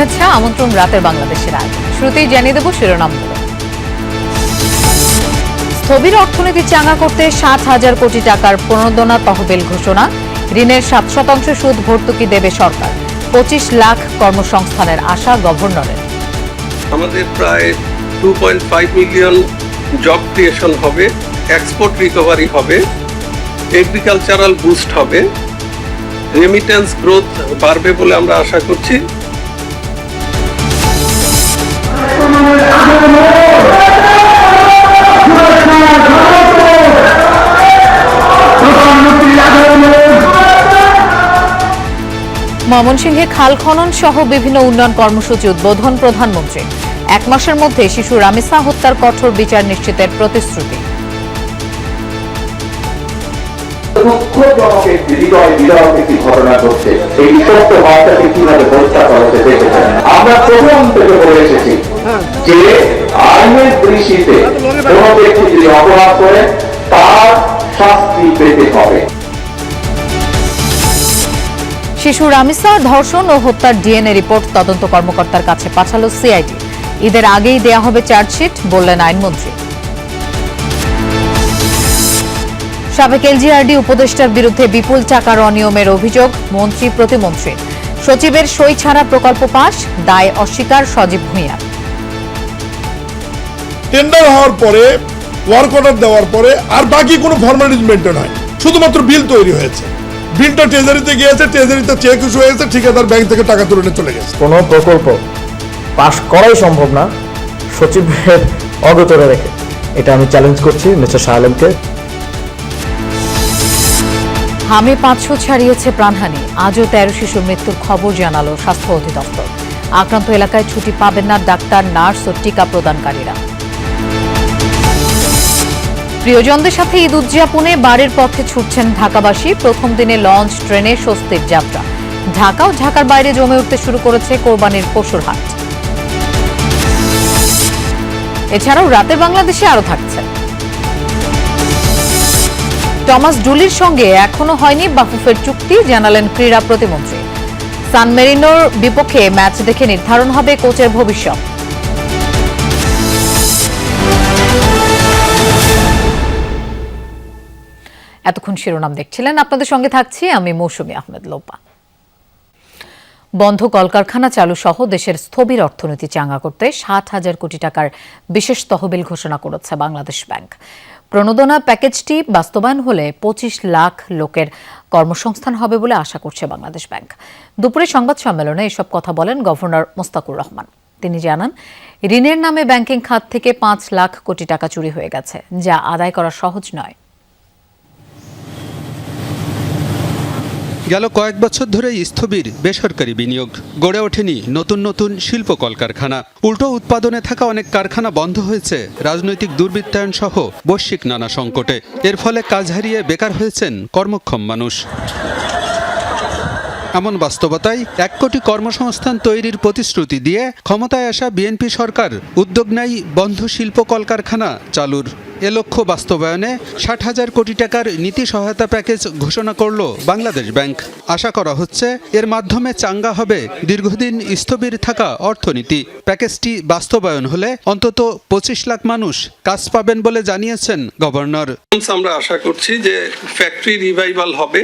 শুভেচ্ছা আমন্ত্রণ রাতের বাংলাদেশের আয়োজনে। শুরুতেই জানিয়ে দেব শিরোনামগুলো। স্থবির অর্থনীতি চাঙ্গা করতে ৭,০০০ কোটি টাকার প্রণোদনা তহবিল ঘোষণা। ঋণের ৭% সুদ ভর্তুকি দেবে সরকার। ২৫ লাখ কর্মসংস্থানের আশা গভর্নরের। আমাদের প্রায় 2.5 মিলিয়ন জব ক্রিয়েশন হবে, এক্সপোর্ট রিকভারি হবে, এগ্রিকালচারাল বুস্ট হবে, রেমিটেন্স গ্রোথ বাড়বে বলে আমরা আশা করছি। ময়মনসিংহে খাল খনন সহ বিভিন্ন উন্নয়ন কর্মসূচি উদ্বোধন প্রধানমন্ত্রী। ১ মাসের মধ্যে শিশু রামিসা হত্যার কঠোর বিচার নিশ্চিতের প্রতিশ্রুতি। ঘটনা ঘটছে, এই সত্য বার্তাকে কিভাবে হত্যা করা হচ্ছে দেখেছেন। আমরা প্রথম থেকে বলে এসেছি যে আইনের দৃষ্টিতে কোন ব্যক্তি যদি অপরাধ করে তার শাস্তি পেতে হবে। শিশু রামিসা ধর্ষণ ও হত্যার ডিএনএ রিপোর্ট তদন্ত কর্মকর্তার কাছে পাঠালো সিআইডি। ঈদের আগেই দেয়া হবে চার্জশিট, বললেন আইনমন্ত্রী। সাবেক এলজিআরডি উপদেষ্টার বিরুদ্ধে বিপুল টাকার অনিয়মের অভিযোগ মন্ত্রী প্রতিমন্ত্রীর। সচিবের সই ছাড়া প্রকল্প পাস, দায় অস্বীকার সজীব ভূঁইয়া। টেন্ডার হওয়ার পরে, ওয়ার্ক অর্ডার দেওয়ার পরে আর বাকি কোনো ফর্মালিটিজ মেনটেন হয়, শুধুমাত্র বিল তৈরি হয়েছে। বিলটা ট্রেজারিতে গিয়েছে, ট্রেজারিতে চেক ইস্যু হয়েছে, ঠিকাদার ব্যাংক থেকে টাকা তুলে নিয়ে চলে গেছে। কোনো প্রকল্প পাস করাই সম্ভব না সচিবের অগোচরে রেখে। এটা আমি চ্যালেঞ্জ করছি মিস্টার শাহ আলমকে। হামে ৫০০ ছাড়িয়েছে প্রাণহানি। আজও ১৩ শিশুর মৃত্যুর খবর জানালো স্বাস্থ্য অধিদপ্তর। আক্রান্ত এলাকায় ছুটি পাবেন না ডাক্তার, নার্স ও টিকা প্রদানকারীরা। প্রিয়জনদের সাথে ঈদ উদযাপনে বাড়ির পথে ছুটছেন ঢাকাবাসী। প্রথম দিনে লঞ্চ, ট্রেনে স্বস্তির যাত্রা। ঢাকা ও ঢাকার বাইরে জমে উঠতে শুরু করেছে কোরবানির পশুর হাট। এছাড়াও রাতের বাংলাদেশে আরো থাকছে। টমাস ডুলির সঙ্গে এখনো হয়নি বাফুফের চুক্তি, জানালেন ক্রীড়া প্রতিমন্ত্রী। সান মেরিনোর বিপক্ষে ম্যাচ দেখে নির্ধারণ হবে কোচের ভবিষ্যৎ। এতক্ষণ শিরোনাম দেখছিলেন, আপনাদের সঙ্গে থাকছি আমি মৌসুমী আহমেদ লোপা। বন্ধ কলকারখানা চালু সহ দেশের স্থবির অর্থনীতি চাঙ্গা করতে ৭,০০০ কোটি টাকার বিশেষ তহবিল ঘোষণা করেছে বাংলাদেশ ব্যাংক। প্রণোদনা প্যাকেজটি বাস্তবায়ন হলে ২৫ লাখ লোকের কর্মসংস্থান হবে বলে আশা করছে বাংলাদেশ ব্যাংক। দুপুরে সংবাদ সম্মেলনে এসব কথা বলেন গভর্নর মোস্তাকুর রহমান। তিনি জানান, ঋণের নামে ব্যাংকিং খাত থেকে ৫ লাখ কোটি টাকা চুরি হয়ে গেছে, যা আদায় করা সহজ নয়। গেল কয়েক বছর ধরেই স্থবির বেসরকারি বিনিয়োগ, গড়ে ওঠেনি নতুন নতুন শিল্প কলকারখানা। উল্টো উৎপাদনে থাকা অনেক কারখানা বন্ধ হয়েছে রাজনৈতিক দুর্বৃত্তায়ন সহ বৈশ্বিক নানা সংকটে। এর ফলে কাজ হারিয়ে বেকার হয়েছেন কর্মক্ষম মানুষ। এমন বাস্তবতায় ১ কোটি কর্মসংস্থান তৈরির প্রতিশ্রুতি দিয়ে ক্ষমতায় আসা বিএনপি সরকার উদ্যোগ নেয় বন্ধ শিল্প কলকারখানা চালুর। এ লক্ষ্য বাস্তবায়নে ৬০,০০০ কোটি টাকার নীতি সহায়তা প্যাকেজ ঘোষণা করল বাংলাদেশ ব্যাংক। আশা করা হচ্ছে এর মাধ্যমে চাঙ্গা হবে দীর্ঘদিন স্থবির থাকা অর্থনীতি। প্যাকেজটি বাস্তবায়ন হলে অন্তত ২৫ লাখ মানুষ কাজ পাবেন বলে জানিয়েছেন গভর্নর। আমরা আশা করছি যে ফ্যাক্টরি রিভাইভাল হবে,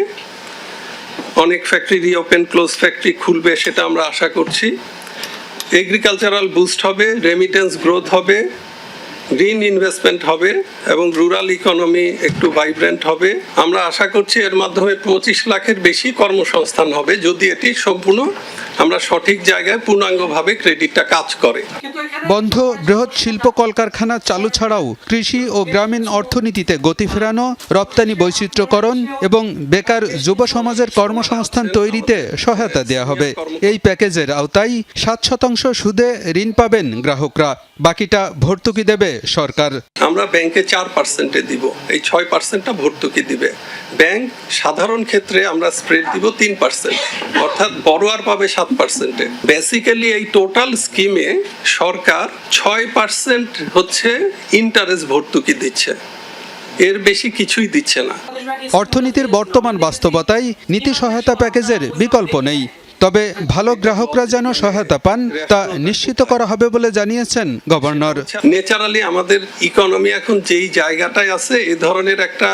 অনেক ফ্যাক্টরি রিওপেন, ক্লোজ ফ্যাক্টরি খুলবে, সেটা আমরা আশা করছি। এগ্রিকালচারাল বুস্ট হবে, রেমিটেন্স গ্রোথ হবে, গ্রিন ইনভেস্টমেন্ট হবে এবং রুরাল ইকোনমি একটু ভাইব্রেন্ট হবে। আমরা আশা করছি এর মাধ্যমে ২৫ লাখের বেশি কর্মসংস্থান হবে, যদি এটি সম্পূর্ণ আমরা সঠিক জায়গায় পূর্ণাঙ্গভাবে ক্রেডিটটা কাজ করে। বন্ধ বৃহৎ শিল্প কলকারখানা চালু ছাড়াও কৃষি ও গ্রামীণ অর্থনীতিতে গতি ফেরানো, রপ্তানি বৈচিত্র্যকরণ এবং বেকার যুব সমাজের কর্মসংস্থান তৈরিতে সহায়তা দেওয়া হবে। এই প্যাকেজের আওতায় ৭% সুদে ঋণ পাবেন গ্রাহকরা, বাকিটা ভর্তুকি দেবে সরকার। আমরা ব্যাংকে 4% দিব, এই 6%টা ভর্তুকি দিবে ব্যাংক। সাধারণ ক্ষেত্রে আমরা স্প্রেড দিব 3%, অর্থাৎ বড়োয়ার পাবে 7%। বেসিক্যালি এই টোটাল স্কিমে সরকার 6% হচ্ছে ইন্টারেস্ট ভর্তুকি দিচ্ছে, এর বেশি কিছুই দিচ্ছে না। অর্থনীতির বর্তমান বাস্তবতায় নীতি সহায়তা প্যাকেজের বিকল্প নেই। তবে ভালো গ্রাহকরা যেন সহায়তা পান তা নিশ্চিত করা হবে বলে জানিয়েছেন গভর্নর। ন্যাচারালি আমাদের ইকোনমি এখন যেই জায়গাটায় আছে এই ধরনের একটা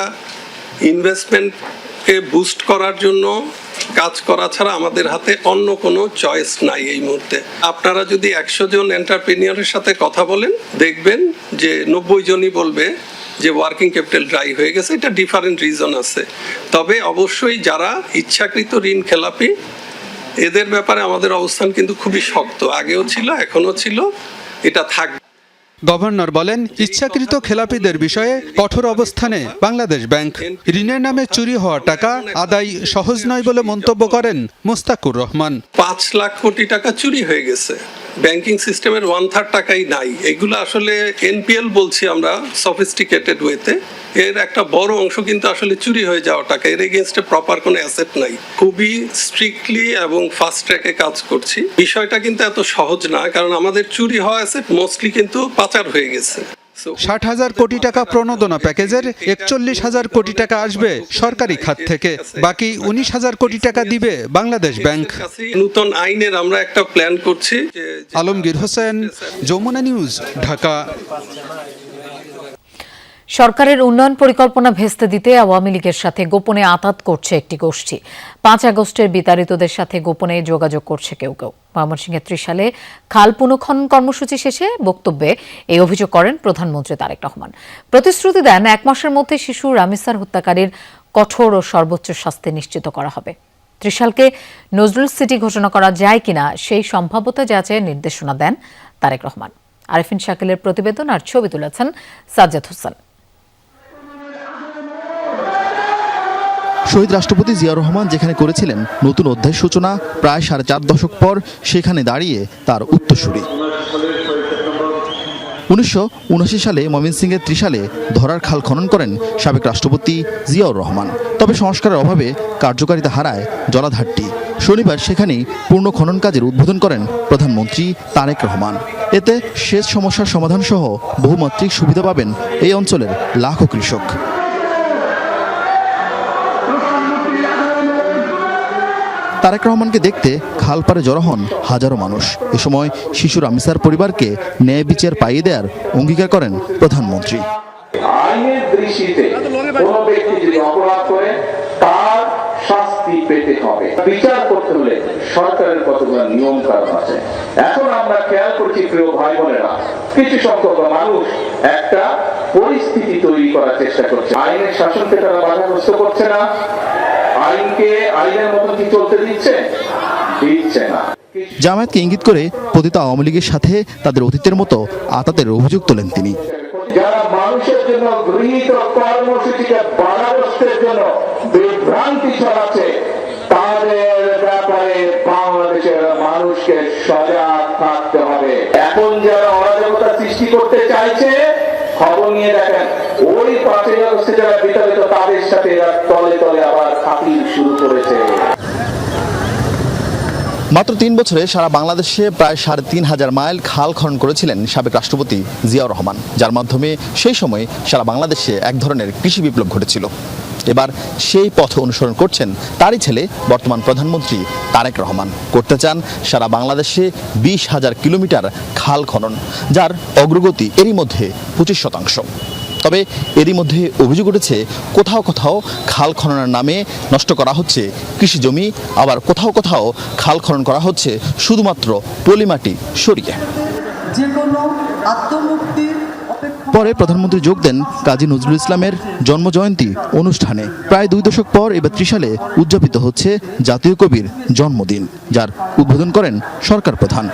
ইনভেস্টমেন্টকে বুস্ট করার জন্য কাজ করা ছাড়া আমাদের হাতে অন্য কোনো চয়েস নাই এই মুহূর্তে। আপনারা যদি 100 জন এন্টারপ্রেনিয়রের সাথে কথা বলেন দেখবেন যে 90 জনই বলবে যে ওয়ার্কিং ক্যাপিটাল ড্রাই হয়ে গেছে। এটা ডিফারেন্ট রিজন আছে, তবে অবশ্যই যারা ইচ্ছাকৃত ঋণ খেলাপি এদের ব্যাপারে আমাদের অবস্থান কিন্তু খুবই শক্ত, আগেও ছিল এখনো ছিল, এটা থাকবে। গভর্নর বলেন, ইচ্ছাকৃত খেলাপিদের বিষয়ে কঠোর অবস্থানে বাংলাদেশ ব্যাংক। ঋণের নামে চুরি হওয়া টাকা আদায় সহজ নয় বলে মন্তব্য করেন মুস্তাকুর রহমান। 5 লাখ কোটি টাকা চুরি হয়ে গেছে, ব্যাংকিং সিস্টেমের 1/3 টাকাই নাই। এগুলো আসলে এনপিএল বলছি আমরা সফিস্টিকেটেড ওয়েতে, এর একটা বড় অংশ কিন্তু আসলে চুরি হয়ে যাওয়া টাকা, এর এগেইনস্টে প্রপার কোনো অ্যাসেট নাই। খুবই স্ট্রিক্টলি এবং ফাস্ট ট্র্যাকে কাজ করছি। বিষয়টা কিন্তু এত সহজ না, কারণ আমাদের চুরি হওয়া অ্যাসেট মোস্টলি কিন্তু পাচার হয়ে গেছে। 60,000 কোটি টাকা প্রণোদনা প্যাকেজের 41,000 কোটি টাকা আসবে সরকারি খাত থেকে, বাকি 19,000 কোটি টাকা দিবে বাংলাদেশ ব্যাংক। নতুন আইনের আমরা একটা প্ল্যান করছি। আলমগীর হোসেন, যমুনা নিউজ, ঢাকা। সরকারের উন্নয়ন পরিকল্পনা ভেস্তে দিতে আওয়ামী লীগের সাথে গোপনে আঁতাত করছে একটি গোষ্ঠী। 5 আগস্টের বিতাড়িতদের সাথে গোপনে যোগাযোগ করছে কেউ কেউ। ময়মনসিংহের ত্রিশালে খাল পুনঃখনন কর্মসূচি শেষে বক্তব্যে এই অভিযোগ করেন প্রধানমন্ত্রী তারেক রহমান। প্রতিশ্রুতি দেন 1 মাসের মধ্যে শিশু রামিসার হত্যাকারীর কঠোর ও সর্বোচ্চ শাস্তি নিশ্চিত করা হবে। ত্রিশালকে নজরুল সিটি ঘোষণা করা যায় কিনা সেই সম্ভাব্যতা যাচাইয়ের নির্দেশনা দেন তারেক রহমান। আরেফিন শাকিলের প্রতিবেদন আর ছবি তুলেছেন সাজ্জাদ হোসেন। শহীদ রাষ্ট্রপতি জিয়াউর রহমান যেখানে করেছিলেন নতুন অধ্যায় সূচনা, প্রায় 4.5 দশক পর সেখানে দাঁড়িয়ে তার উত্তরসূরি। 1979 সালে ময়মনসিংহের ত্রিশালে ধরার খাল খনন করেন সাবেক রাষ্ট্রপতি জিয়াউর রহমান। তবে সংস্কারের অভাবে কার্যকারিতা হারায় জলাধারটি। শনিবার সেখানেই পূর্ণ খনন কাজের উদ্বোধন করেন প্রধানমন্ত্রী তারেক রহমান। এতে সেচ সমস্যার সমাধান সহ বহুমাত্রিক সুবিধা পাবেন এই অঞ্চলের লাখো কৃষক। তারেক রহমানকে দেখতে খাল পাড়ে জড়ো হন হাজারো মানুষ। এ সময় শিশু রামিসার পরিবারকে ন্যায় বিচার পাইয়ে দেওয়ার অঙ্গীকার করেন প্রধানমন্ত্রী। আইনের দৃষ্টিতে কোনো ব্যক্তি যদি অপরাধ করে তার শাস্তি পেতে হবে। বিচার করতে হলে সরকারের কতগুলো নিয়ম কানুন আছে। এখন আমরা খেয়াল করছি প্রিয় ভাই বোনেরা, কিছু সংখ্যক মানুষ একটা পরিস্থিতি তৈরি করার চেষ্টা করছে। আইনের শাসনকে তারা বাধাগ্রস্ত করছে না, আইনকে আইনের মতো কি চলতে দিচ্ছে না। জামায়াতকে ইঙ্গিত করে পতিত আওয়ামী লীগের সাথে তাদের অতীতের মতো আতাতের অভিযোগ তোলেন তিনি। যারা মানুষের জন্য গৃহীত কর্মসূচিকে বাধাগ্রস্তের জন্য বিভ্রান্তি ছড়াচ্ছে তাদের ব্যাপারে বাংলাদেশের মানুষকে সজাগ থাকতে হবে। এখন যারা অরাজকতা সৃষ্টি করতে চাইছে, খবর নিয়ে দেখেন ওই 5 আগস্টে যারা বিতাড়িত তাদের সাথে এরা তলে তলে আবার খাতির শুরু করেছে। মাত্র 3 বছরে সারা বাংলাদেশে প্রায় 3,500 মাইল খাল খনন করেছিলেন সাবেক রাষ্ট্রপতি জিয়াউর রহমান, যার মাধ্যমে সেই সময় সারা বাংলাদেশে এক ধরনের কৃষি বিপ্লব ঘটেছিল। এবার সেই পথ অনুসরণ করছেন তারই ছেলে বর্তমান প্রধানমন্ত্রী তারেক রহমান। করতে চান সারা বাংলাদেশে 20,000 কিলোমিটার খাল খনন, যার অগ্রগতি এরই মধ্যে 25%। তবে এরই মধ্যে অভিযোগ উঠেছে কোথাও কোথাও খাল খননের নামে নষ্ট করা হচ্ছে কৃষি জমি, আবার কোথাও কোথাও খাল খনন করা হচ্ছে শুধুমাত্র পলিমাটি সরিয়ে। পরে প্রধানমন্ত্রী যোগ দেন কাজী নজরুল ইসলামের জন্মজয়ন্তী অনুষ্ঠানে। প্রায় 2 দশক পর এবার ত্রিশালে উদযাপিত হচ্ছে জাতীয় কবির জন্মদিন, যার উদ্বোধন করেন সরকার প্রধান।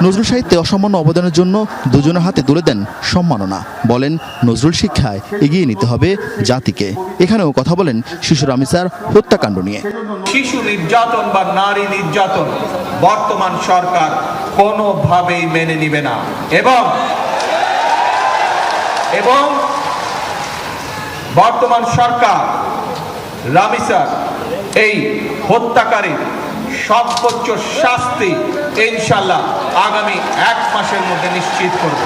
নজরুল সাহিত্যে অসামান্য অবদানের জন্য দুজনের হাতে তুলে দেন সম্মাননা। বলেন নজরুল শিক্ষায় এগিয়ে নিতে হবে জাতিকে। এখানেও কথা বলেন শিশু রামিসার হত্যাকাণ্ড নিয়ে। শিশু নির্যাতন বা নারী নির্যাতন বর্তমান সরকার কোনোভাবেই মেনে নিবে না এবং বর্তমান সরকার রামিসার এই হত্যাকারী সর্বোচ্চ শাস্তি ইনশাআল্লাহ আগামী 1 মাসের মধ্যে নিশ্চিত করবে।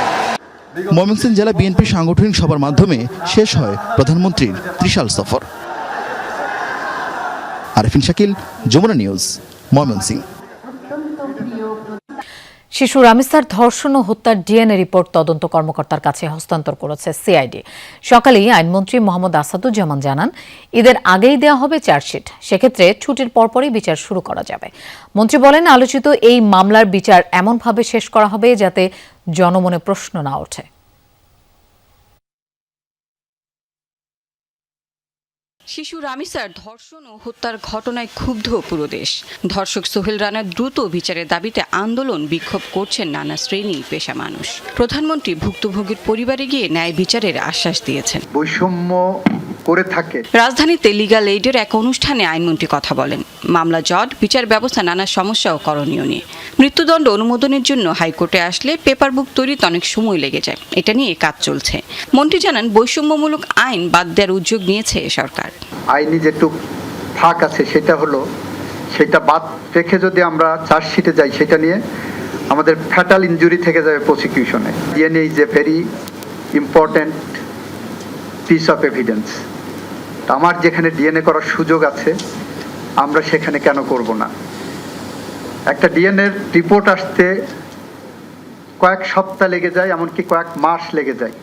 ময়মনসিংহ জেলা বিএনপির সাংগঠনিক সভার মাধ্যমে শেষ হয় প্রধানমন্ত্রীর ত্রিশাল সফর। আরিফিন শাকিল, যমুনা নিউজ, ময়মনসিংহ। শিশু রামিসার ধর্ষণ ও হত্যার ডিএনএ রিপোর্ট তদন্ত কর্মকর্তার কাছে হস্তান্তর করেছে সিআইডি। সকালেই আইনমন্ত্রী মোহাম্মদ আসাদুজ্জামান জানান, ঈদের আগেই দেওয়া হবে চার্জশিট। সেক্ষেত্রে ছুটির পরপরই বিচার শুরু করা যাবে। মন্ত্রী বলেন, আলোচিত এই মামলার বিচার এমনভাবে শেষ করা হবে যাতে জনমনে প্রশ্ন না ওঠে। শিশু রামিসার ধর্ষণ ও হত্যার ঘটনায় ক্ষুব্ধ পুরো দেশ। ধর্ষক সোহেল রানার দ্রুত বিচারের দাবিতে আন্দোলন বিক্ষোভ করছেন নানা শ্রেণী পেশা মানুষ। প্রধানমন্ত্রী ভুক্তভোগীর পরিবারে গিয়ে ন্যায় বিচারের আশ্বাস দিয়েছেন। বৈষম্য করে থাকে। রাজধানীতে লিগ্যাল এইডের এক অনুষ্ঠানে আইনমন্ত্রী কথা বলেন। মামলা জট, বিচার ব্যবস্থা, নানা সমস্যা ও করণীয় নিয়ে। মৃত্যুদণ্ড অনুমোদনের জন্য হাইকোর্টে আসলে পেপার বুক তৈরিতে অনেক সময় লেগে যায়। এটা নিয়ে কাজ চলছে। মন্ত্রী জানান, বৈষম্যমূলক আইন বাদ দেওয়ার উদ্যোগ নিয়েছে সরকার। আইনি যেটুক ফাঁক আছে সেটা বাদ রেখে যদি আমরা চার্জশিটে যাই, সেটা নিয়ে আমাদের ফ্যাটাল ইনজুরি থেকে যাবে প্রসিকিউশনে। DNA is a very important piece of evidence. আমার যেখানে ডিএনএ করার সুযোগ আছে, আমরা সেখানে কেন করব না? একটা ডিএনএ রিপোর্ট আসতে কয়েক সপ্তাহ লেগে যায়, এমনকি কয়েক মাস লেগে যায়।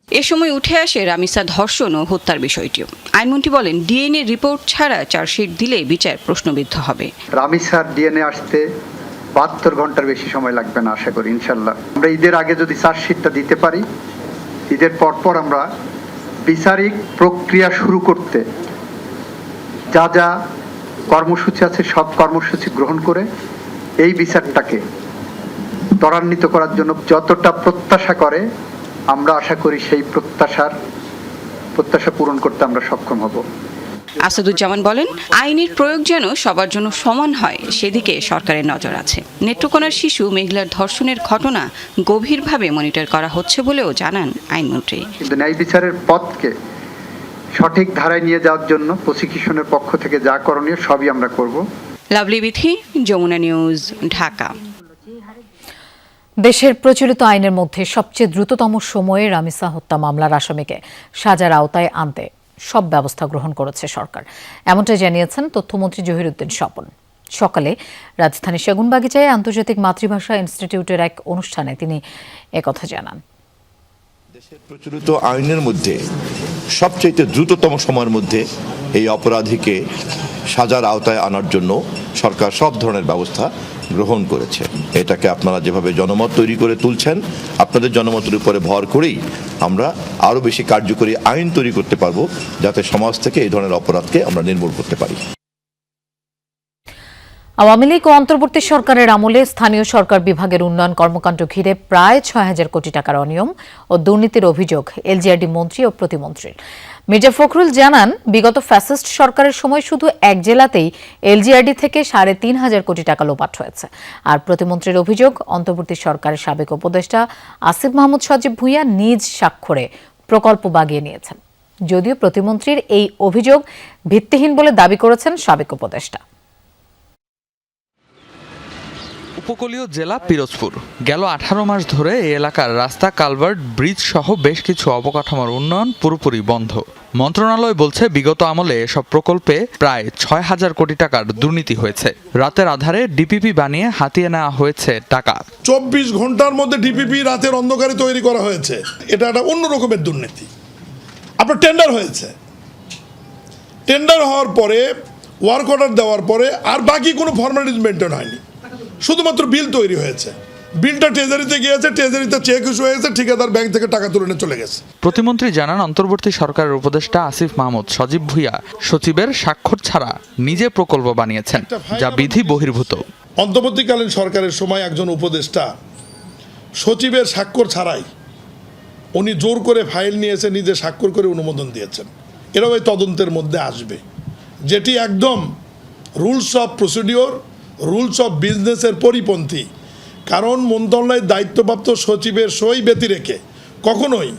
এ সময় উঠে আসে রামিসা ধর্ষণ ও হত্যার বিষয়টিও। আইনমন্ত্রী বলেন, ডিএনএ রিপোর্ট ছাড়া চার্জশিট দিলে বিচার প্রশ্নবিদ্ধ হবে। রামিসার ডিএনএ আসতে 72 ঘন্টার বেশি সময় লাগবে না, আশা করি ইনশাল্লাহ। আমরা ঈদের আগে যদি চার্জশিটটা দিতে পারি, ঈদের পরপর আমরা বিচারিক প্রক্রিয়া শুরু করতে যা যা কর্মসূচি আছে সব কর্মসূচি গ্রহণ করে এই বিচারটাকে ত্বরান্বিত করার জন্য যতটা প্রত্যাশা করে, আমরা আশা করি সেই প্রত্যাশা পূরণ করতে আমরা সক্ষম হব। আসাদুজ্জামান বলেন, আইনের প্রয়োগ যেন সবার জন্য সমান হয় সেদিকে সরকারের নজর আছে। নেত্রকোনার শিশু মেঘলার ধর্ষণের ঘটনা গভীরভাবে মনিটর করা হচ্ছে বলেও জানান আইনমন্ত্রী। কিন্তু ন্যায় বিচারের পথকে সঠিক ধারায় নিয়ে যাওয়ার জন্য প্রসিকিউশনের পক্ষ থেকে যা করণীয় সবই আমরা করব। লাভলি বিথি, যমুনা নিউজ, ঢাকা। দেশের প্রচলিত আইনের মধ্যে সবচেয়ে দ্রুততম সময়ে রামিসা হত্যা মামলার আসামিকে সাজার আওতায় আনতে সব ব্যবস্থা গ্রহণ করেছে সরকার। এমনটাই জানিয়েছেন তথ্যমন্ত্রী জহিরুদ্দিন স্বপন। সকালে রাজধানীর সেগুনবাগিচায় আন্তর্জাতিক মাতৃভাষা ইনস্টিটিউটের এক অনুষ্ঠানে তিনি একথা জানান। দেশের প্রচলিত আইনের মধ্যে সবচেয়ে দ্রুততম সময়ের মধ্যে এই অপরাধীকে সাজার আওতায় আনার জন্য সরকার সব ধরনের ব্যবস্থা গ্রহণ করেছে। এটাকে আপনারা যেভাবে জনমত তৈরি করে তুলছেন, আপনাদের জনমতের উপরে ভর করেই আমরা আরও বেশি কার্যকরী আইন তৈরি করতে পারবো, যাতে সমাজ থেকে এই ধরনের অপরাধকে আমরা নির্মূল করতে পারি। আওয়ামী লীগ ও অন্তর্বর্তী সরকারের আমলে স্থানীয় সরকার বিভাগের উন্নয়ন কর্মকাণ্ড ঘিরে প্রায় ৬,০০০ কোটি টাকার অনিয়ম ও দুর্নীতির অভিযোগ এলজিআরডি মন্ত্রী ও প্রতিমন্ত্রীর। মির্জা ফখরুল জানান, বিগত ফ্যাসিস্ট সরকারের সময় শুধু এক জেলাতেই এলজিআরডি থেকে ৩৫০০ কোটি টাকা লোপাট হয়েছে। আর প্রতিমন্ত্রীর অভিযোগ, অন্তর্বর্তী সরকারের সাবেক উপদেষ্টা আসিফ মাহমুদ সজীব ভুঁইয়া নিজ স্বাক্ষরে প্রকল্প বাগিয়ে নিয়েছেন। যদিও প্রতিমন্ত্রীর এই অভিযোগ ভিত্তিহীন বলে দাবি করেছেন সাবেক উপদেষ্টা। উপকূলীয় জেলা পিরোজপুর। গেল ১৮ মাস ধরে এই এলাকার রাস্তা, কালভার্ট, ব্রিজ সহ বেশ কিছু অবকাঠামোর উন্নয়ন পুরোপুরি বন্ধ। মন্ত্রণালয় বলছে, বিগত আমলে এসব প্রকল্পে প্রায় ৬,০০০ কোটি টাকার দুর্নীতি হয়েছে। রাতের আধারে ডিপিপি বানিয়ে হাতিয়ে নেওয়া হয়েছে টাকা। ২৪ ঘন্টার মধ্যে ডিপিপি রাতের অন্ধকারে তৈরি করা হয়েছে। এটা একটা অন্য রকমের দুর্নীতি। আপনার টেন্ডার হয়েছে, টেন্ডার হওয়ার পরে ওয়ার্ক অর্ডার দেওয়ার পরে আর বাকি কোনো ফর্মালিটিজ মেনটেন হয়নি, শুধুমাত্র বিল তৈরি হয়েছে। বিলটা ট্রেজারিতে গিয়েছে, ট্রেজারিতে চেক ইস্যু হয়েছে, ঠিকাদার ব্যাংক থেকে টাকা তুলে নিয়ে চলে গেছে। প্রতিমন্ত্রী জানান, অন্তর্বর্তী সরকারের উপদেষ্টা আসিফ মাহমুদ সজীব ভুঁইয়া সচিবের স্বাক্ষর ছাড়া নিজে প্রকল্প বানিয়েছেন, যা বিধি বহির্ভূত। অন্তর্বর্তীকালীন সরকারের সময় একজন উপদেষ্টা সচিবের স্বাক্ষর ছাড়াই উনি জোর করে ফাইল নিয়েছে, নিজে স্বাক্ষর করে অনুমোদন দিয়েছেন। এরাও এই তদন্তের মধ্যে আসবে, যেটি একদম rules of procedure, rules of বিজনেসের পরিপন্থী। কারণ মন্ত্রণালয়ের দায়িত্বপ্রাপ্ত সচিবের সই ব্যতি রেখে কখনোই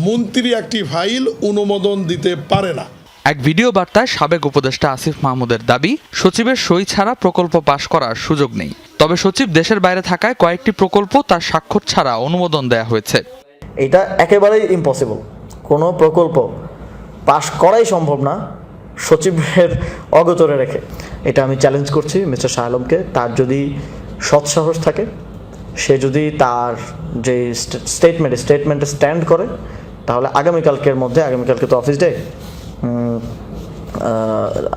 মন্ত্রী একটি ফাইল অনুমোদন দিতে পারে না। এক ভিডিও বার্তায় সাবেক উপদেষ্টা আসিফ মাহমুদের দাবি, সচিবের সই ছাড়া প্রকল্প পাশ করার সুযোগ নেই। তবে সচিব দেশের বাইরে থাকায় কয়েকটি প্রকল্প তার স্বাক্ষর ছাড়া অনুমোদন দেয়া হয়েছে। এটা একেবারেই ইম্পসিবল। কোনো প্রকল্প পাশ করাই সম্ভব না সচিবের অগোচরে রেখে, এটা আমি চ্যালেঞ্জ করছি মিস্টার শাহ আলমকে। তার যদি সৎসাহস থাকে, সে যদি তার যে স্টেটমেন্টে স্ট্যান্ড করে, তাহলে আগামীকালকে তো office day,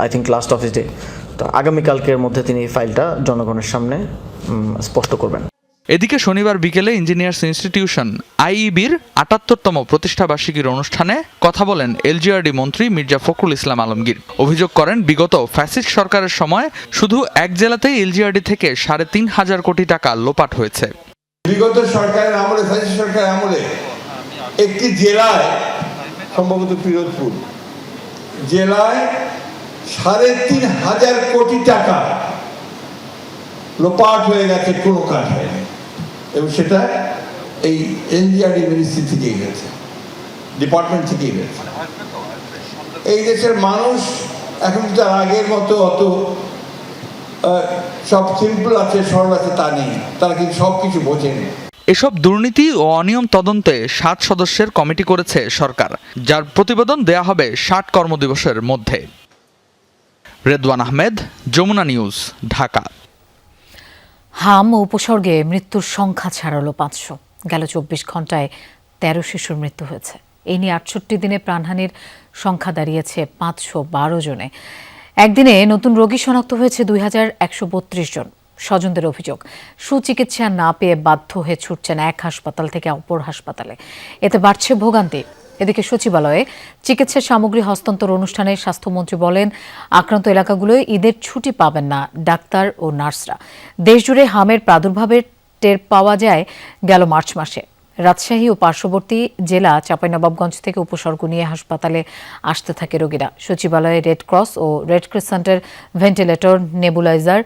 I think last office day, তো আগামীকালকের মধ্যে তিনি এই ফাইলটা জনগণের সামনে স্পষ্ট করবেন। এদিকে শনিবার বিকেলে ইঞ্জিনিয়ার্স ইনস্টিটিউশন আইইবির ৭৮তম প্রতিষ্ঠাবার্ষিকীর অনুষ্ঠানে কথা বলেন এলজিআরডি মন্ত্রী মির্জা ফখরুল ইসলাম আলমগীর। অভিযোগ করেন, বিগত ফ্যাসিস্ট সরকারের সময় শুধু এক জেলাতেই এলজিআরডি থেকে ৩৫০০ কোটি টাকা লোপাট হয়েছে। বিগত সরকারের আমলে, ফ্যাসিস্ট সরকারের আমলে একটি জেলায়, সম্ভবত পিরোজপুর জেলায় ৩৫০০ কোটি টাকা লোপাট হয়ে গেছে, কোনো কাজ হয়নি, এবং সেটা এই এনজিআরডি মিনিস্ট্রি থেকেই গেছে, ডিপার্টমেন্ট থেকেই গেছে। এই দেশের মানুষ এখন তার আগের মতো অত সব সিম্পল আছে, সরল আছে তা নেই, তারা কিন্তু সব কিছু বোঝেনি। এসব দুর্নীতি ও অনিয়ম তদন্তে ৭ সদস্যের কমিটি করেছে সরকার, যার প্রতিবেদন দেয়া হবে ৬০ কর্মদিবসের মধ্যে। রেদওয়ান আহমেদ, যমুনা নিউজ, ঢাকা। হাম ও উপসর্গে মৃত্যুর সংখ্যা ছাড়ালো ৫০০। গেল ২৪ ঘন্টায় ১৩ শিশুর মৃত্যু হয়েছে। এই নিয়ে ৬৮ দিনে প্রাণহানির সংখ্যা দাঁড়িয়েছে ৫১২ জনে। একদিনে নতুন রোগী শনাক্ত হয়েছে ২১৩২ জন। স্বজনদের অভিযোগ, সুচিকিৎসা না পেয়ে বাধ্য হয়ে ছুটছেন এক হাসপাতাল থেকে অপর হাসপাতালে। এতে বাড়ছে ভোগান্তি। এদিকে সচিবালয়ে চিকিৎসা সামগ্রী হস্তান্তর অনুষ্ঠানে স্বাস্থ্যমন্ত্রী বলেন, আক্রান্ত এলাকাগুলোয় ঈদের ছুটি পাবেন না ডাক্তার ও নার্সরা। দেশজুড়ে হামের প্রাদুর্ভাবের টের পাওয়া যায় গেল মার্চ মাসে। রাজশাহী ও পার্শ্ববর্তী জেলা চাঁপাইনবাবগঞ্জ থেকে উপসর্গ নিয়ে হাসপাতালে আসতে থাকে রোগীরা। সচিবালয়ে রেড ক্রস ও রেড ক্রিসেন্টের ভেন্টিলেটর, নেবুলাইজার,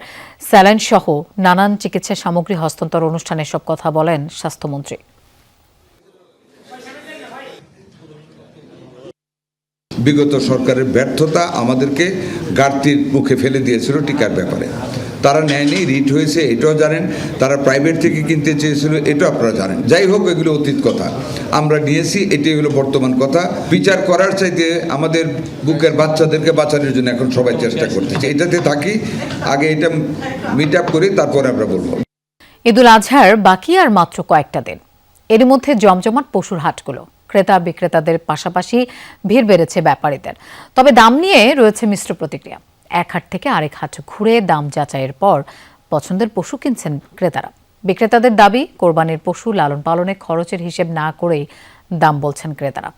স্যালাইন সহ নানান চিকিৎসা সামগ্রী হস্তান্তর অনুষ্ঠানে সব কথা বলেন স্বাস্থ্যমন্ত্রী। বিগত সরকারের ব্যর্থতা আমাদেরকে ঘাটতির মুখে ফেলে দিয়েছিল টিকার ব্যাপারে। তারা নেয়নি, রিট হয়েছে, এটাও জানেন। তারা প্রাইভেট থেকে কিনতে চেয়েছিল, এটাও আপনারা জানেন। যাই হোক, এগুলো অতীত কথা, আমরা নিয়েছি, এটাই হলো বর্তমান কথা। বিচার করার চাইতে আমাদের বুকের বাচ্চাদেরকে বাঁচানোর জন্য এখন সবাই চেষ্টা করতেছে। এটাতে থাকি, আগে এটা মিট আপ করি, তারপরে আমরা বলবো। ঈদুল আজহার বাকি আর মাত্র কয়েকটা দিন। এর মধ্যে জমজমাট পশুর হাটগুলো। ক্রেতা বিক্রেতাদের পাশাপাশি ভিড় বেড়েছে ব্যাপারীদের। তবে দাম নিয়ে রয়েছে মিশ্র প্রতিক্রিয়া। এক হাট থেকে আরেক হাট ঘুরে দাম যাচাইয়ের পর পছন্দের পশু কিনছেন ক্রেতারা। বিক্রেতাদের দাবি, কোরবানির পশু লালন পালনে খরচের হিসেব না করেই দাম বলছেন ক্রেতারা।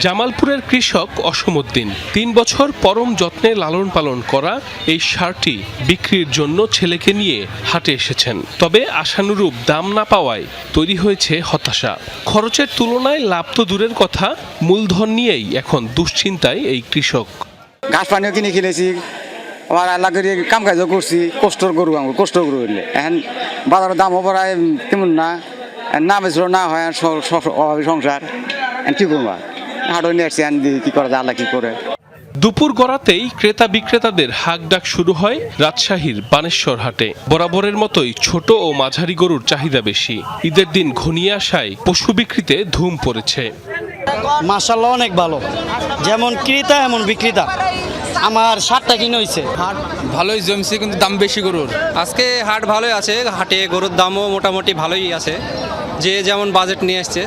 জামালপুরের কৃষক অসমউদ্দিন ৩ বছর পরম যত্নে লালন পালন করা এই ষাঁড়টি বিক্রির জন্য ছেলেকে নিয়ে হাটে এসেছেন। তবে আশানুরূপ দাম না পাওয়ায় তৈরি হয়েছে হতাশা। খরচের তুলনায় লাভ তো দূরের কথা, মূলধন নিয়েই এখন দুশ্চিন্তায় এই কৃষক। ঘাস পানিও কিনেছি, আবার আল্লাহ করে কাম কাজও করছি, কষ্টর গরু হইলে এখন বাজারের দাম অপরায় তেমন না বেচলো না হয়, অভাবী সংসার কি করবো, হাটও নিয়ে আসছি, কি করা যায় আল্লাহ কি করে। দুপুর গড়াতেই ক্রেতা বিক্রেতাদের হাঁকডাক শুরু হয় রাজশাহীর বানেশ্বর হাটে। বরাবরের মতোই ছোট ও মাঝারি গরুর চাহিদা বেশি। ঈদের দিন ঘনিয়ে আসায় পশু বিক্রিতে ধুম পড়েছে। মাশাআল্লাহ অনেক ভালো, যেমন ক্রেতা এমন বিক্রেতা। আমার 60টা কিনে হয়েছে। হাট ভালোই জমছে, কিন্তু দাম বেশি গরুর। আজকে হাট ভালোই আছে, হাটে গরুর দামও মোটামুটি ভালোই আছে, যে যেমন বাজেট নিয়ে আসছে।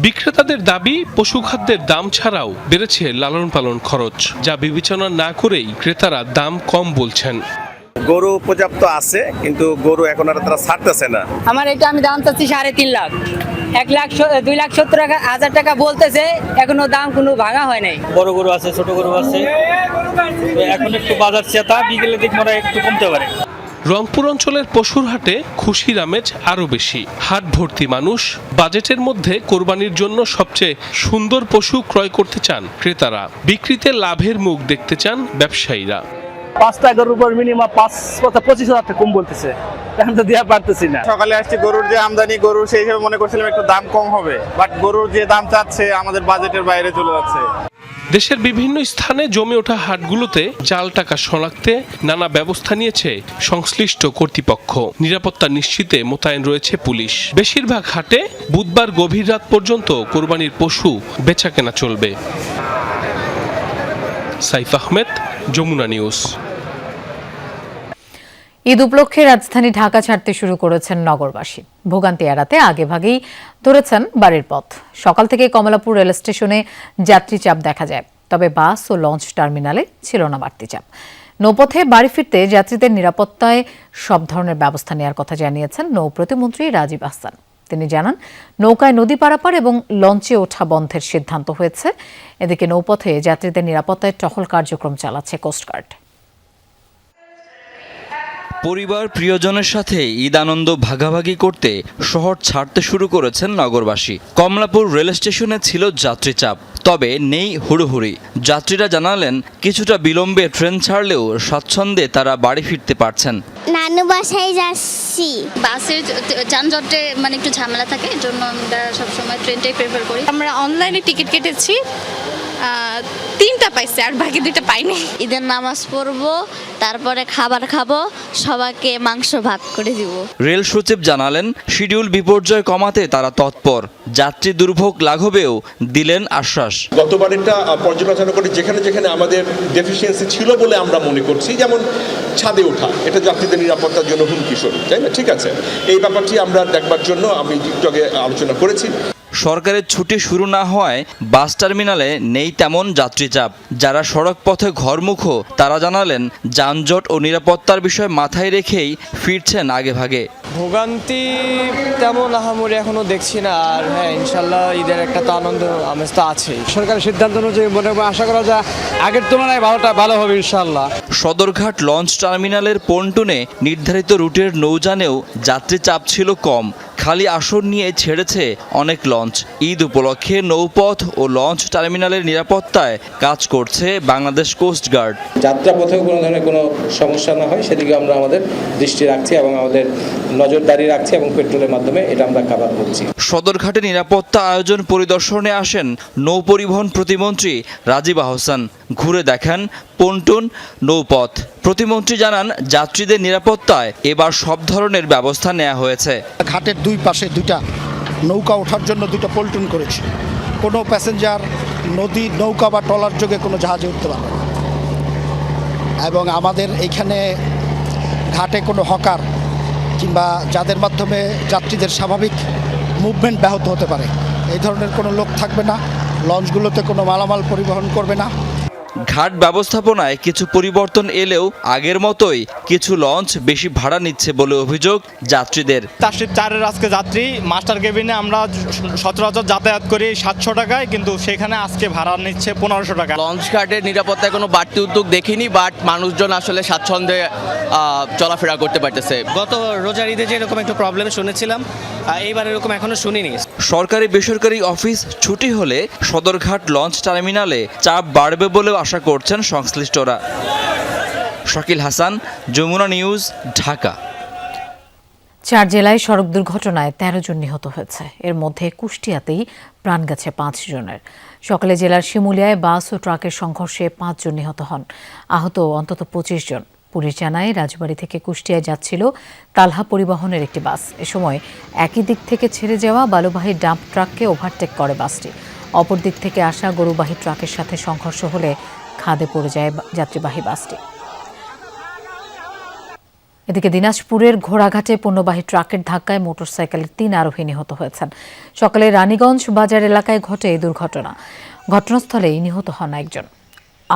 বিক্রেতাদের দাবি, পশু খাদ্যের দাম ছাড়াও বেড়েছে লালন পালন খরচ, যা বিবেচনা না করেই ক্রেতারা দাম কম বলছেন। গরু পর্যাপ্ত আছে, কিন্তু গরু এখন আর তারা ছাড়তেছে না। আমার এটা আমি দাম চাচ্ছি 3.5 লাখ, 2,70,000 টাকা বলতেছে, এখনো দাম কোনো ভাঙা হয় নাই। বড় গরু আছে, ছোট গরু আছে, এখন একটু বাজার চেতা, বিকেলে দিক মনে একটু কমতে পারে। রংপুর অঞ্চলের পশুর হাটে খুশির আমেজ আরও বেশি। হাট ভর্তি মানুষ। বাজেটের মধ্যে কোরবানির জন্য সবচেয়ে সুন্দর পশু ক্রয় করতে চান ক্রেতারা। বিক্রিতে লাভের মুখ দেখতে চান ব্যবসায়ীরা। 5টা গরুর উপর মিনিমাম 25,000 টাকা কম বলতেছে, এখন তো দেওয়া পারতেছি না। সকালে আসছি, গরুর যে আমদানি গরু, সেই হিসেবে মনে করছিলাম একটু দাম কম হবে, বাট গরুর যে দাম চাচ্ছে আমাদের বাজেটের বাইরে চলে যাচ্ছে। দেশের বিভিন্ন স্থানে জমে ওঠা হাটগুলোতে জাল টাকা শনাক্তে নানা ব্যবস্থা নিয়েছে সংশ্লিষ্ট কর্তৃপক্ষ। নিরাপত্তা নিশ্চিতে মোতায়েন রয়েছে পুলিশ। বেশিরভাগ হাটে বুধবার গভীর রাত পর্যন্ত কোরবানির পশু বেচাকেনা চলবে। সাইফ আহমেদ, যমুনা নিউজ। ঈদ উপলক্ষে রাজধানী ঢাকা ছাড়তে শুরু করেছেন নগরবাসী। ভোগান্তি এড়াতে আগেভাগেই ধরেছেন বাড়ির পথ। সকাল থেকে কমলাপুর রেল স্টেশনে যাত্রী চাপ দেখা যায়, তবে বাস ও লঞ্চ টার্মিনালে ছিল না বাড়তি চাপ। নৌপথে বাড়ি ফিরতে যাত্রীদের নিরাপত্তায় সব ধরনের ব্যবস্থা নেওয়ার কথা জানিয়েছেন নৌ প্রতিমন্ত্রী রাজীব আহসান। তিনি জানান, নৌকায় নদী পারাপার এবং লঞ্চে ওঠা বন্ধের সিদ্ধান্ত হয়েছে। এদিকে নৌপথে যাত্রীদের নিরাপত্তায় টহল কার্যক্রম চালাচ্ছে কোস্টগার্ড। পরিবার প্রিয়জনের সাথে ঈদ আনন্দ ভাগাভাগি করতে শহর ছাড়তে শুরু করেছেন নগরবাসী। কমলাপুর রেল স্টেশনে ছিল যাত্রী চাপ, তবে নেই হুড়োহুড়ি। যাত্রীরা জানালেন, কিছুটা বিলম্বে ট্রেন ছাড়লেও স্বাচ্ছন্দ্যে তারা বাড়ি ফিরতে পারছেন। নানু বাসায় যাচ্ছি। বাসের যানজটে একটু ঝামেলা থাকে, এর জন্য আমরা সবসময় ট্রেনটাই প্রেফার করি। আমরা অনলাইনে টিকিট কেটেছি, 3টা পাইছি আর বাকি 2টা পাইনি। ঈদের নামাজ পড়বো, তারপরে খাবার খাবো, সবাইকে মাংস ভাগ করে দিব। রেল সচিব জানালেন, শিডিউল বিপর্যয় কমাতে তারা তৎপর। যাত্রী দুর্ভোগ লাঘবেও দিলেন আশ্বাস। গতবার এটা পর্যালোচনা করে যেখানে যেখানে আমাদের ডেফিসিয়েন্সি ছিল বলে আমরা মনে করছি, যেমন ছাদে ওঠা, এটা যাত্রীদের নিরাপত্তার জন্য হুমকি স্বরূপ, তাই না? ঠিক আছে, এই ব্যাপারটি আমরা দেখবার জন্য আমি একটু আগে আলোচনা করেছি। সরকারের ছুটি শুরু না হওয়ায় বাস টার্মিনালে নেই তেমন যাত্রী চাপ। যারা সড়ক পথে ঘরমুখো তারা জানালেন, যানজট ও নিরাপত্তার বিষয় মাথায় রেখেই ফিরছেন আগেভাগে। ভোগান্তি তেমন আহামরি এখনো দেখছি না। আর হ্যাঁ, ইনশাল্লাহ ঈদের একটা তো আনন্দ আমেজ তো আছেই। সরকারের সিদ্ধান্ত অনুযায়ী আশা করা যায় আগের তুলনায় ভালো হবে ইনশাল্লাহ। সদরঘাট লঞ্চ টার্মিনালের পন্টুনে নির্ধারিত রুটের নৌযানেও যাত্রী চাপ ছিল কম। খালি আসন নিয়ে ছেড়েছে অনেক লঞ্চ। ঈদ উপলক্ষে নৌপথ ও লঞ্চ টার্মিনালের নিরাপত্তায় কাজ করছে বাংলাদেশ কোস্টগার্ড। যাত্রাপথেও কোনো ধরনের কোনো সমস্যা না হয় সেদিকে আমরা আমাদের দৃষ্টি রাখছি এবং আমাদের নজরদারি রাখছি এবং পেট্রোলের মাধ্যমে এটা আমরা কাভার করছি। সদরঘাটে নিরাপত্তা আয়োজন পরিদর্শনে আসেন নৌ পরিবহন প্রতিমন্ত্রী রাজীব আহসান। ঘুরে দেখেন পন্টুন, নৌপথ। প্রতিমন্ত্রী জানান, যাত্রীদের নিরাপত্তায় এবার সব ধরনের ব্যবস্থা নেওয়া হয়েছে। ঘাটের দুই পাশে 2টা নৌকা ওঠার জন্য 2টা পল্টন করেছে। কোনো প্যাসেঞ্জার নদী, নৌকা বা ট্রলার যোগে কোনো জাহাজে উঠতে পারবে না। এবং আমাদের এইখানে ঘাটে কোনো হকার কিংবা যাদের মাধ্যমে যাত্রীদের স্বাভাবিক মুভমেন্ট ব্যাহত হতে পারে, এই ধরনের কোনো লোক থাকবে না। লঞ্চগুলোতে কোনো মালামাল পরিবহন করবে না। ঘাট ব্যবস্থাপনায় কিছু পরিবর্তন এলেও আগের মতোই কিছু লঞ্চ বেশি ভাড়া নিচ্ছে বলে অভিযোগ যাত্রীদের। 4 আজকে যাত্রী মাস্টার কেবিনে আমরা সচরাচর যাতায়াত করি 700 টাকায়, কিন্তু সেখানে আজকে ভাড়া নিচ্ছে 1500 টাকা। লঞ্চ ঘাটের নিরাপত্তায় কোনো বাড়তি উদ্যোগ দেখিনি, বাট মানুষজন আসলে স্বাচ্ছন্দ্যে চলাফেরা করতে পারতেছে। গত রোজার ঈদে যে এরকম একটা প্রবলেম শুনেছিলাম, এইবার এরকম এখনো শুনিনি। সরকারি বেসরকারি অফিস ছুটি হলে সদরঘাট লঞ্চ টার্মিনালে চাপ বাড়বে বলেও আশা করছেন সংশ্লিষ্টরা। শাকিল হাসান, যমুনা নিউজ, ঢাকা। 4 জেলায় সড়ক দুর্ঘটনায় 13 জন নিহত হয়েছে। এর মধ্যে কুষ্টিয়াতেই প্রাণ গেছে 5 জনের। সকালে জেলার শিমুলিয়ায় বাস ও ট্রাকের সংঘর্ষে 5 জন নিহত হন। আহত অন্তত 25 জন। পুলিশ জানায়, রাজবাড়ী থেকে কুষ্টিয়ায় যাচ্ছিল তালহা পরিবহনের একটি বাস। এ সময় একই দিক থেকে ছেড়ে যাওয়া বালুবাহী ডাম্প ট্রাককে ওভারটেক করে বাসটি। অপর দিক থেকে আসা গরুবাহী ট্রাকের সাথে সংঘর্ষ হলে খাদে পড়ে যায় যাত্রীবাহী বাসটি। এদিকে দিনাজপুরের ঘোড়াঘাটে পণ্যবাহী ট্রাকের ধাক্কায় মোটরসাইকেলের 3 আরোহী নিহত হয়েছেন। সকালে রানীগঞ্জ বাজার এলাকায় ঘটে এই দুর্ঘটনা। ঘটনাস্থলেই নিহত হন একজন।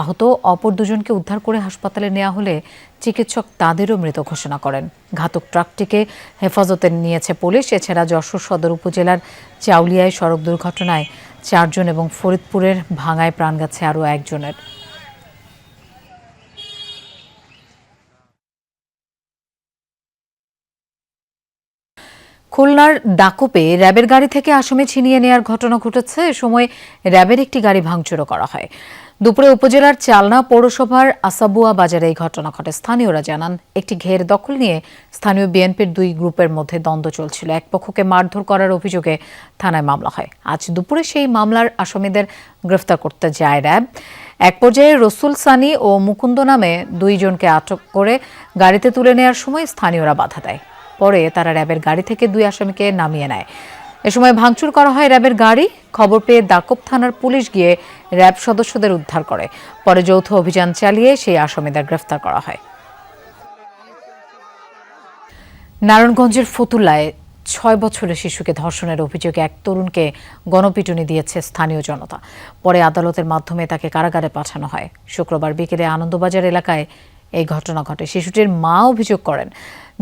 আহত অপর 2 জনকে উদ্ধার করে হাসপাতালে নেওয়া হলে চিকিৎসক তাদেরও মৃত ঘোষণা করেন। ঘাতক ট্রাকটিকে হেফাজতে নিয়েছে পুলিশ। এছাড়া যশোর সদর উপজেলার চাউলিয়ায় সড়ক দুর্ঘটনায় 4 জন এবং ফরিদপুরের ভাঙায় প্রাণ গেছে আরও 1 জনের। খুলনার দাকোপে র্যাবের গাড়ি থেকে আসামি ছিনিয়ে নেওয়ার ঘটনা ঘটেছে। এ সময় র্যাবের একটি গাড়ি ভাঙচুরও করা হয়। দুপুরে উপজেলার চালনা পৌরসভার আসাবুয়া বাজারে এই ঘটনা ঘটে। স্থানীয়রা জানান, একটি ঘের দখল নিয়ে স্থানীয় বিএনপির দুই গ্রুপের মধ্যে দ্বন্দ্ব চলছিল। এক পক্ষকে মারধর করার অভিযোগে থানায় মামলা হয়। আজ দুপুরে সেই মামলার আসামিদের গ্রেফতার করতে যায় র্যাব। এক পর্যায়ে রসুল সানি ও মুকুন্দ নামে দুইজনকে আটক করে গাড়িতে তুলে নেওয়ার সময় স্থানীয়রা বাধা দেয়। পরে তারা র্যাবের গাড়ি থেকে দুই আসামিকে নামিয়ে নেয়। এ সময় ভাঙচুর করা হয় র্যাবের গাড়ি। খবর পেয়ে দাকোপ থানার পুলিশ গিয়ে র্যাব সদস্যদের উদ্ধার করে। পরে যৌথ অভিযান চালিয়ে সেই আসামিদের গ্রেফতার করা হয়। নারায়ণগঞ্জের ফতুল্লায় 6 বছরের শিশুকে ধর্ষণের অভিযোগে এক তরুণকে গণপিটুনি দিয়েছে স্থানীয় জনতা। পরে আদালতের মাধ্যমে তাকে কারাগারে পাঠানো হয়। শুক্রবার বিকেলে আনন্দবাজার এলাকায় এই ঘটনা ঘটে। শিশুটির মা অভিযোগ করেন,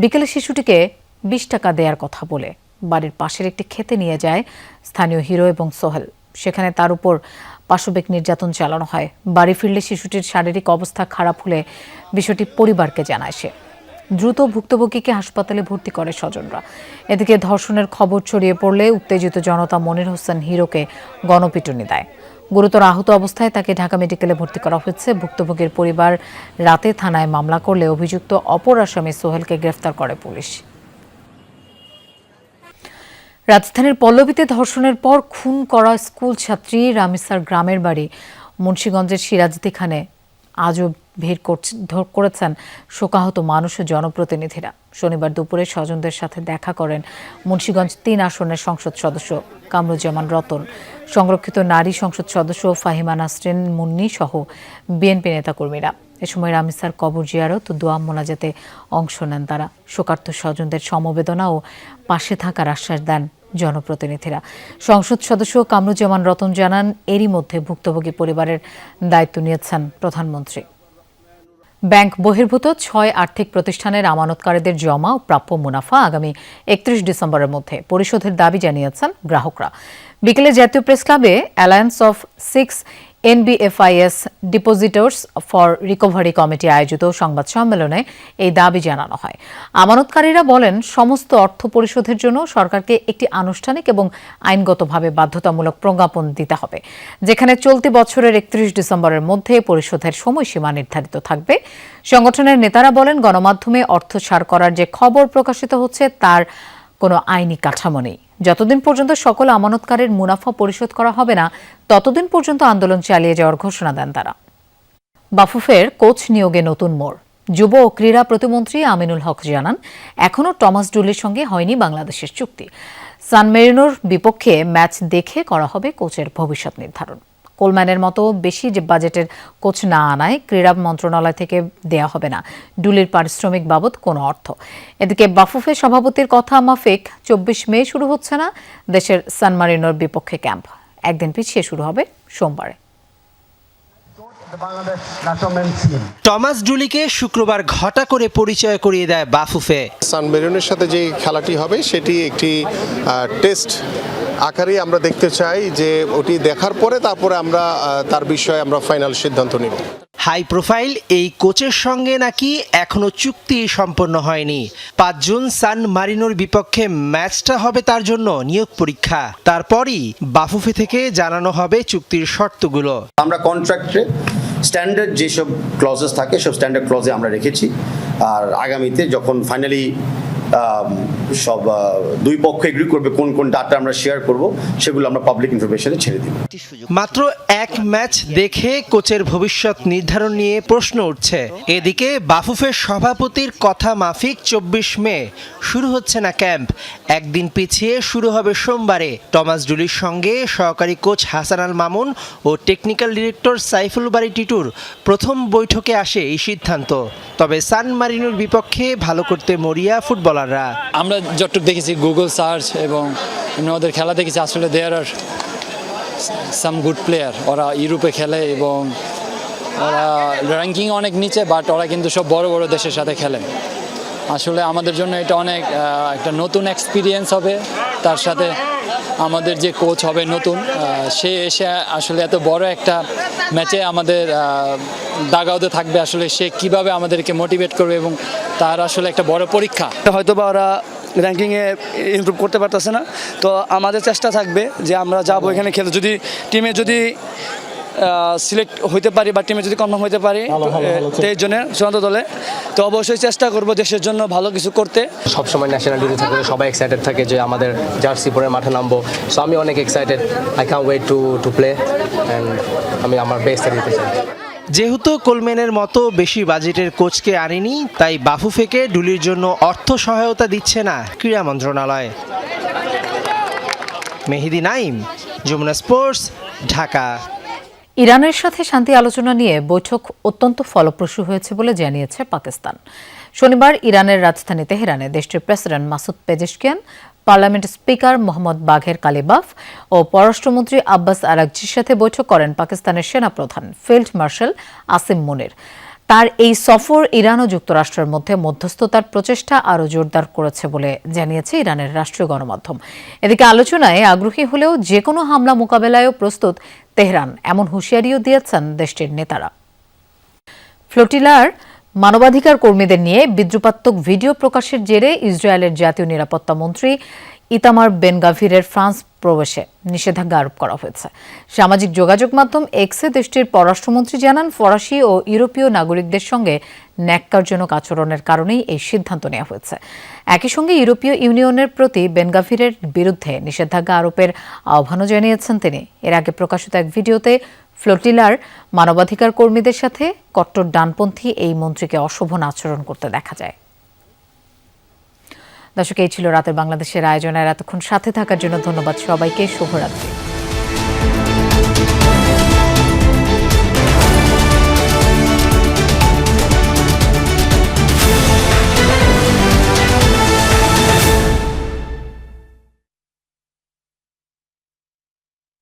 বিকেলে শিশুটিকে 20 টাকা দেওয়ার কথা বলে বাড়ির পাশের একটি খেতে নিয়ে যায় স্থানীয় হিরো এবং সোহেল। সেখানে তার উপর পাশবিক নির্যাতন চালানো হয়। বাড়ি ফিরলে শিশুটির শারীরিক অবস্থা খারাপ হলে বিষয়টি পরিবারকে জানায় সে। দ্রুত ভুক্তভোগীকে হাসপাতালে ভর্তি করে স্বজনরা। এদিকে ধর্ষণের খবর ছড়িয়ে পড়লে উত্তেজিত জনতা মনির হোসেন হিরোকে গণপিটুনি দেয়। গুরুতর আহত অবস্থায় তাকে ঢাকা মেডিকেলে ভর্তি করা হয়েছে। ভুক্তভোগীর পরিবার রাতে থানায় মামলা করলে অভিযুক্ত অপর আসামি সোহেলকে গ্রেফতার করে পুলিশ। রাজধানীর পল্লবীতে ধর্ষণের পর খুন করা স্কুল ছাত্রী রামিসার গ্রামের বাড়ি মুন্সিগঞ্জের সিরাজদিখানে আজও ভিড় করেছেন শোকাহত মানুষ ও জনপ্রতিনিধিরা। শনিবার দুপুরে স্বজনদের সাথে দেখা করেন মুন্সিগঞ্জ 3 আসনের সংসদ সদস্য কামরুজ্জামান রতন, সংরক্ষিত নারী সংসদ সদস্য ফাহিমা নাসরিন মুন্নি সহ বিএনপি নেতাকর্মীরা। এ সময় রামিসার কবর জিয়ারত ও দোয়া মোনাজাতে অংশ নেন তারা। শোকার্ত স্বজনদের সমবেদনা ও পাশে থাকার আশ্বাস দেন জনপ্রতিনিধিরা। সংসদ সদস্য কামরুজ্জামান রতন জানান, এরই মধ্যে ভুক্তভোগী পরিবারের দায়িত্ব নিয়েছেন প্রধানমন্ত্রী। ব্যাংক বহির্ভূত 6 আর্থিক প্রতিষ্ঠানের আমানতকারীদের জমা ও প্রাপ্য মুনাফা আগামী 31 ডিসেম্বরের মধ্যে পরিশোধের দাবি জানিয়েছেন গ্রাহকরা। বিকেলে জাতীয় প্রেস ক্লাবে alliance of 6 NBFIS depositors for recovery committee আয়োজিত সংবাদ সম্মেলনে এই দাবি জানানো হয়। আমানতকারীরা বলেন, সমস্ত অর্থ পরিশোধের জন্য সরকারকে একটি আনুষ্ঠানিক এবং আইনগতভাবে বাধ্যতামূলক প্রজ্ঞাপন দিতে হবে, যেখানে চলতি বছরের 31 ডিসেম্বরের মধ্যে পরিশোধের সময়সীমা নির্ধারিত থাকবে। সংগঠনের নেতারা বলেন, গণমাধ্যমে অর্থ ছাড় করার যে খবর প্রকাশিত হচ্ছে তার কোনো আইনি কাঠামো নেই। যতদিন পর্যন্ত সকল আমানতকারীর মুনাফা পরিশোধ করা হবে না, ততদিন পর্যন্ত আন্দোলন চালিয়ে যাওয়ার ঘোষণা দেন তারা। বাফুফের কোচ নিয়োগে নতুন মোড়। যুব ও ক্রীড়া প্রতিমন্ত্রী আমিনুল হক জানান, এখনও টমাস ডুলির সঙ্গে হয়নি বাংলাদেশের চুক্তি। সান মেরিনোর বিপক্ষে ম্যাচ দেখে করা হবে কোচের ভবিষ্যৎ নির্ধারণ। কোলম্যানের মতো বেশি বাজেটের কোচ না আনায় ক্রীড়া মন্ত্রণালয় থেকে দেয়া হবে না ডুলির পারিশ্রমিক বাবদ কোনো অর্থ। এদিকে বাফুফে সভাপতির কথা মাফিক 24 মে শুরু হচ্ছে না দেশের সান মারিনোর বিপক্ষে ক্যাম্প। একদিন পিছিয়ে শুরু হবে সোমবারে। টমাস ডুলিকে শুক্রবার ঘটা করে পরিচয় করিয়ে দেয় বাফুফে। সান মেরিনোর সাথে যে খেলাটি হবে সেটি একটি টেস্ট আকারে আমরা দেখতে চাই, যে ওটি দেখার পরে তারপরে আমরা তার বিষয়ে আমরা ফাইনাল সিদ্ধান্ত নিব। হাই প্রোফাইল এই কোচের সঙ্গে নাকি এখনো চুক্তি সম্পন্ন হয়নি। 5 জুন সান মারিনোর বিপক্ষে ম্যাচটা হবে তার জন্য নিয়োগ পরীক্ষা। তারপরই বাফুফে থেকে জানানো হবে চুক্তির শর্তগুলো। আমরা কন্ট্রাক্টে স্ট্যান্ডার্ড যেসব ক্লজেস থাকে সব স্ট্যান্ডার্ড ক্লজে আমরা রেখেছি। আর আগামীতে যখন ফাইনালি সব দুই পক্ষ এগ্রি করবে কোন কোন ডাটা আমরা শেয়ার করব, সেগুলো আমরা পাবলিক ইনফরমেশনে ছেড়ে দিব। মাত্র এক ম্যাচ দেখে কোচের ভবিষ্যৎ নির্ধারণ নিয়ে প্রশ্ন উঠছে। এদিকে বাফুফের সভাপতির কথা মাফিক 24 মে শুরু হচ্ছে না ক্যাম্প। একদিন পিছিয়ে শুরু হবে সোমবারে। টমাস ডুলির সঙ্গে সহকারী কোচ হাসান আল মামুন ও টেকনিক্যাল ডিরেক্টর সাইফুল বারী টিটুর প্রথম বৈঠকে আসে এই সিদ্ধান্ত। তবে সান মারিনোর বিপক্ষে ভালো করতে মরিয়া ফুটবলার। আমরা যতটুকু দেখেছি গুগল সার্চ এবং ওদের খেলা দেখেছি, আসলে দেয়ার আর সাম গুড প্লেয়ার। ওরা ইউরোপে খেলে এবং ওরা র্যাঙ্কিং অনেক নিচে, বাট ওরা কিন্তু সব বড় বড় দেশের সাথে খেলে। আসলে আমাদের জন্য এটা অনেক একটা নতুন এক্সপিরিয়েন্স হবে। তার সাথে আমাদের যে কোচ হবে নতুন, সে এসে আসলে এত বড় একটা ম্যাচে আমাদের দাগাওতে থাকবে। আসলে সে কিভাবে আমাদেরকে মোটিভেট করবে এবং তার আসলে একটা বড় পরীক্ষা। হয়তো বা ওরা র্যাঙ্কিংয়ে ইমপ্রুভ করতে পারতেছে না। তো আমাদের চেষ্টা থাকবে যে আমরা যাবো এখানে খেলে, যদি টিমে যদি সিলেক্ট হইতে পারি বা টিমে যদি কনফার্ম হইতে পারি 23 জনের চূড়ান্ত দলে, তো অবশ্যই চেষ্টা করব দেশের জন্য ভালো কিছু করতে। সবসময় ন্যাশনাল ডিউটি থাকলে সবাই এক্সাইটেড থাকে যে আমাদের জার্সি পরে মাঠে নামবো। সো আমি অনেক excited, I can wait to play and আমি আমার বেস্টটা দিতে চাই। যেহেতু কোলম্যানের মতো বেশি বাজেটের কোচকে আনেনি, তাই বাফুফেকে ডুলির জন্য অর্থ সহায়তা দিচ্ছে না ক্রীড়া মন্ত্রণালয়। মেহেদি নাইম, যমুনা স্পোর্টস, ঢাকা। ইরানের সাথে শান্তি আলোচনা নিয়ে বৈঠক অত্যন্ত ফলপ্রসূ হয়েছে বলে জানিয়েছে পাকিস্তান। শনিবার ইরানের রাজধানী তেহরানে দেশটির president Masoud Pezeshkian, parliament speaker Mohammad বাঘের কালিবাফ ও পররাষ্ট্রমন্ত্রী আব্বাস আরাগচির সাথে বৈঠক করেন পাকিস্তানের সেনাপ্রধান ফিল্ড মার্শাল আসিম মুনির। তার এই সফর ইরান ও যুক্তরাষ্ট্রের মধ্যে মধ্যস্থতার প্রচেষ্টা আরও জোরদার করেছে বলে জানিয়েছে ইরানের রাষ্ট্রীয় গণমাধ্যম। এদিকে আলোচনায় আগ্রহী হলেও যে কোনো হামলা মোকাবেলায়ও প্রস্তুত তেহরান, এমন হুঁশিয়ারিও দিয়েছেন দেশটির নেতারা। ফ্লোটিলার মানবাধিকার কর্মীদের নিয়ে বিদ্রুপাত্মক ভিডিও প্রকাশের জেরে ইসরায়েলের জাতীয় নিরাপত্তা মন্ত্রী ইতামার বেন গাভিরের ফ্রান্স প্রবেশে নিষেধাজ্ঞা আরোপ করা হয়েছে। সামাজিক যোগাযোগ মাধ্যম এক্সে দেশটির পররাষ্ট্রমন্ত্রী জানান, ফরাসি ও ইউরোপীয় নাগরিকদের সঙ্গে ন্যাক্কারজনক আচরণের কারণেই এই সিদ্ধান্ত নেওয়া হয়েছে। একই সঙ্গে ইউরোপীয় ইউনিয়নের প্রতি বেন গাভিরের বিরুদ্ধে নিষেধাজ্ঞা আরোপের আহ্বানও জানিয়েছেন তিনি। এর আগে প্রকাশিত এক ভিডিওতে ফ্লোটিলার মানবাধিকার কর্মীদের সাথে কট্টর ডানপন্থী এই মন্ত্রীকে অশোভন আচরণ করতে দেখা যায়। দর্শক, এই ছিল রাতের বাংলাদেশের আয়োজনের। এতক্ষণ সাথে থাকার জন্য ধন্যবাদ সবাইকে। শুভরাত্রি।